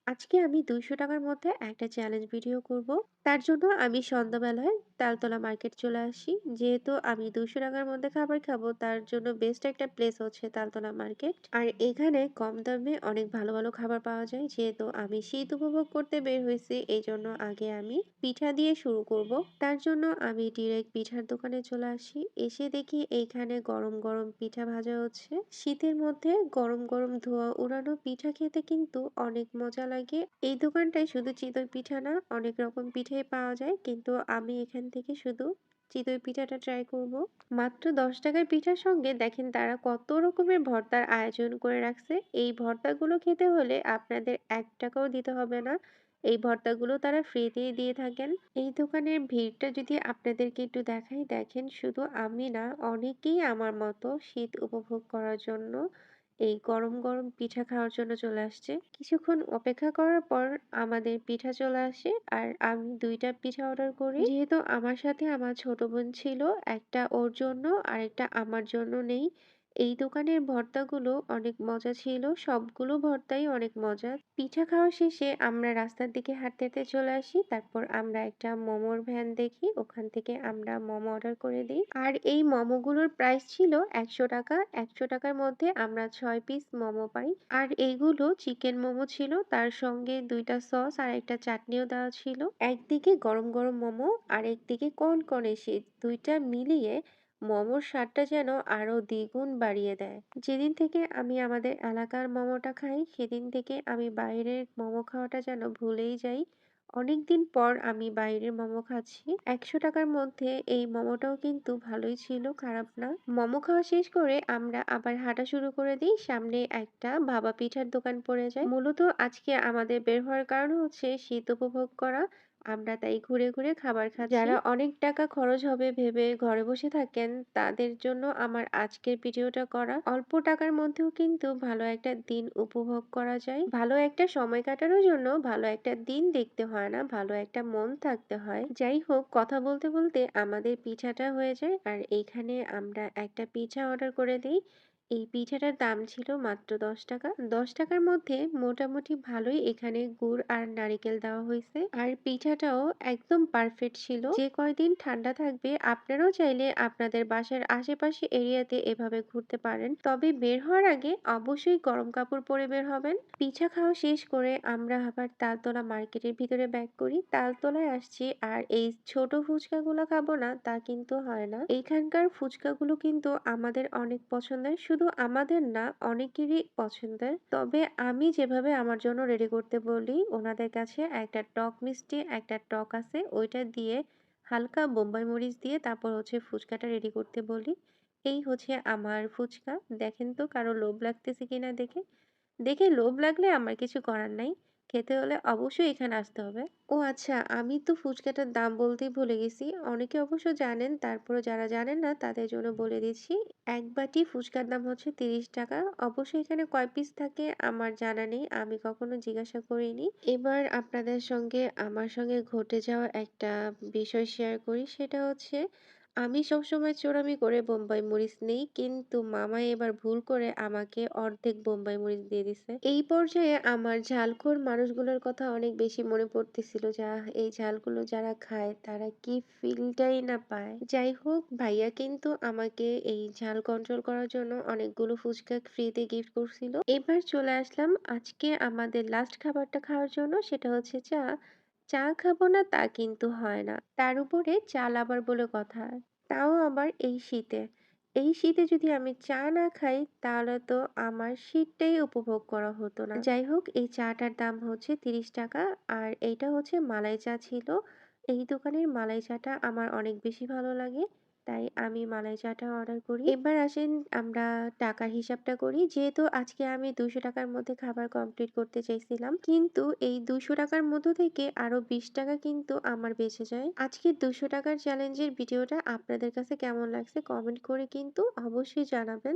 আজকে আমি ৳২০০ র মধ্যে একটা চ্যালেঞ্জ ভিডিও করব। তার জন্য আমি সন্ধ্যাবেলায় তালতলা মার্কেট চলে আসি। যেহেতু আমি ৳২০০ র মধ্যে খাবার খাবো, তার জন্য বেস্ট একটা প্লেস হচ্ছে তালতলা মার্কেট। আর এখানে কম দামে অনেক ভালো, ভালো খাবার পাওয়া যায়। যেহেতু আমি শীত উপভোগ করতে বের হইছি, এইজন্য আগে আমি পিঠা দিয়ে শুরু করব। তার জন্য আমি ডিরেক্ট পিঠার দোকানে চলে আসি। এসে দেখি এইখানে গরম, গরম পিঠা ভাজা হচ্ছে। শীতের মধ্যে গরম, গরম ধোঁয়া উড়ানো পিঠা খেতে কিন্তু অনেক মজা লাগে। এই দোকানটায় শুধু চিতই পিঠা না, অনেক রকম পিঠাই পাওয়া যায়। কিন্তু আমি এখান থেকে শুধু চিতই পিঠাটা ট্রাই করব। মাত্র ৳১০ র পিঠার সঙ্গে দেখেন তারা কত রকমের ভর্তার আয়োজন করে রাখছে। এই ভর্তাগুলো খেতে হলে আপনাদের ৳১ ও দিতে হবে না। এই ভর্তাগুলো তারা ফ্রিতেই দিয়ে থাকেন। এই দোকানের ভিড়টা যদি আপনাদেরকে একটু দেখাই, দেখেন শুধু আমি না, অনেকেই আমার মতো শীত উপভোগ করার জন্য এই গরম, গরম পিঠা খাওয়ার জন্য চলে আসছে। কিছুক্ষণ অপেক্ষা করার পর আমাদের পিঠা চলে আসে আর আমি ২ টা পিঠা অর্ডার করি। যেহেতু আমার সাথে আমার ছোট বোন ছিল, একটা ওর জন্য আরেকটা আমার জন্য নেই। এই দোকানের ভর্তাগুলো অনেক মজা ছিল। সবগুলো ভর্তাই অনেক মজা। পিঠা খাওয়া শেষে আমরা রাস্তার দিকে হাঁটতে, হাঁটতে চলে আসি। তারপর আমরা একটা মোমোর ভ্যান দেখি। ওখান থেকে আমরা মোমো অর্ডার করে দিই। আর এই মোমোগুলোর প্রাইস ছিল ৳১০০। ৳১০০ র মধ্যে আমরা ৬ পিস মোমো পাই। আর এইগুলো চিকেন মোমো ছিল। তার সঙ্গে ২ টা সস আর একটা চাটনিও দেওয়া ছিল। একদিকে গরম, গরম মোমো, আরেকদিকে কনকনে শীত। ২ টা মিলিয়ে মোমোর স্বাদটা যেন আরো দ্বিগুণ বাড়িয়ে দেয়। যেদিন থেকে আমি আমাদের এলাকার মোমোটা খাই, সেদিন থেকে আমি বাইরের মোমো খাওয়াটা যেন ভুলেই যাই। অনেকদিন পর আমি বাইরের মোমো খাচ্ছি। ৳১০০ র মধ্যে এই মোমোটাও কিন্তু ভালোই ছিল, খারাপ না। মোমো খাওয়া শেষ করে আমরা আবার হাঁটা শুরু করে দিই। সামনে একটা ভাপা পিঠার দোকান পড়ে যায়। মূলত আজকে আমাদের বের হওয়ার কারণ হচ্ছে শীত উপভোগ করা। আমরা তাই ঘুরে, ঘুরে খাবার খাচ্ছি। যারা অনেক টাকা খরচ হবে ভেবে ঘরে বসে থাকেন, তাদের জন্য আমার আজকের ভিডিওটা করা। অল্প টাকার মধ্যেও কিন্তু ভালো একটা দিন উপভোগ করা যায়। ভালো একটা সময় কাটানোর জন্য ভালো একটা দিন দেখতে হয় না, ভালো একটা মন থাকতে হয়। যাই হোক, কথা বলতে, বলতে আমাদের পিঠাটা হয়ে যায় আর এইখানে আমরা একটা পিঠা অর্ডার করে দেই। এই পিঠাটার দাম ছিল মাত্র ৳১০। ৳১০ র মধ্যে মোটামুটি ভালোই এখানে গুড় আর নারিকেল দেওয়া হইছে। আর পিঠাটাও একদম পারফেক্ট ছিল। যে কয়দিন ঠান্ডা থাকবে আপনারাও চাইলে আপনাদের বাসার আশেপাশে এরিয়াতে এভাবে ঘুরতে পারেন। তবে বের হওয়ার আগে অবশ্যই গরম কাপড় পরে বের হবেন। পিঠা খাওয়া শেষ করে আমরা আবার তালতলা মার্কেটের ভিতরে ব্যাক করি। তালতলায় আসছি আর এই ছোট ফুচকাগুলো খাবো না তা কিন্তু হয় না। এইখানকার ফুচকাগুলো কিন্তু আমাদের অনেক পছন্দের। শুধু আমাদের না, অনেকেরই পছন্দের। তবে আমি যেভাবে আমার জন্য রেডি করতে বলি, ওনাদের কাছে একটা টক মিষ্টি একটা টক আছে, ওইটা দিয়ে হালকা বোম্বাই মরিচ দিয়ে তারপর হচ্ছে ফুচকাটা রেডি করতে বলি। এই হচ্ছে আমার ফুচকা। দেখেন তো কারো লোভ লাগতেছে কিনা দেখে। দেখে লোভ লাগলে আমার কিছু করার নাই। খেতে হলে অবশ্যই এখানে আসতে হবে। ও আচ্ছা, আমি তো ফুচকাটার দাম বলতেই ভুলে গেছি। অনেকে অবশ্য জানেন, তারপরেও যারা জানেন না তাদের জন্য বলে দিচ্ছি। ১ বাটি ফুচকার দাম হচ্ছে ৳৩০। অবশ্যই এখানে কয় পিস থাকে আমার জানা নেই। আমি কখনো জিজ্ঞাসা করিনি। এবার আপনাদের সঙ্গে আমার সঙ্গে ঘটে যাওয়া একটা বিষয় শেয়ার করি। সেটা হচ্ছে আমি সবসময় চোরামি করে বোম্বাই মরিচ নেই। কিন্তু মামা এবার ভুল করে আমাকে অর্ধেক বোম্বাই মরিচ দিয়ে দিছে। এই পর্যায়ে আমার ঝালখোর মানুষগুলোর কথা অনেক বেশি মনে পড়তেছিল যে এই ঝালগুলো যারা খায় তারা কি ফিলটাই না পায়। যাই হোক, ভাইয়া কিন্তু আমাকে এই ঝাল কন্ট্রোল করার জন্য অনেকগুলো ফুচকা ফ্রিতে গিফট করছিল। এবার চলে আসলাম আজকে আমাদের লাস্ট খাবারটা খাওয়ার জন্য, সেটা হচ্ছে চা। চা খাবো না তা কিন্তু হয় না। তার উপরে চাল আবার বলে কথা। তাও আবার এই শীতে। এই শীতে যদি আমি চা না খাই তাহলে তো আমার শীতটাই উপভোগ করা হতো না। যাই হোক, এই চাটার দাম হচ্ছে ৳৩০। আর এইটা হচ্ছে মালাই চা ছিল। এই দোকানের মালাই চাটা আমার অনেক বেশি ভালো লাগে। তাই আমি মালাই চাটা অর্ডার করি। এবার আসেন আমরা টাকার হিসাবটা করি। যেহেতু আজকে আমি ৳২০০ র মধ্যে খাবার কমপ্লিট করতে চাইছিলাম। কিন্তু এই ৳২০০ র মধ্য থেকে আরো ৳২০ কিন্তু আমার বেঁচে যায়। আজকের ৳২০০ চ্যালেঞ্জের ভিডিওটা আপনাদের কাছে কেমন লাগছে কমেন্ট করে কিন্তু অবশ্যই জানাবেন।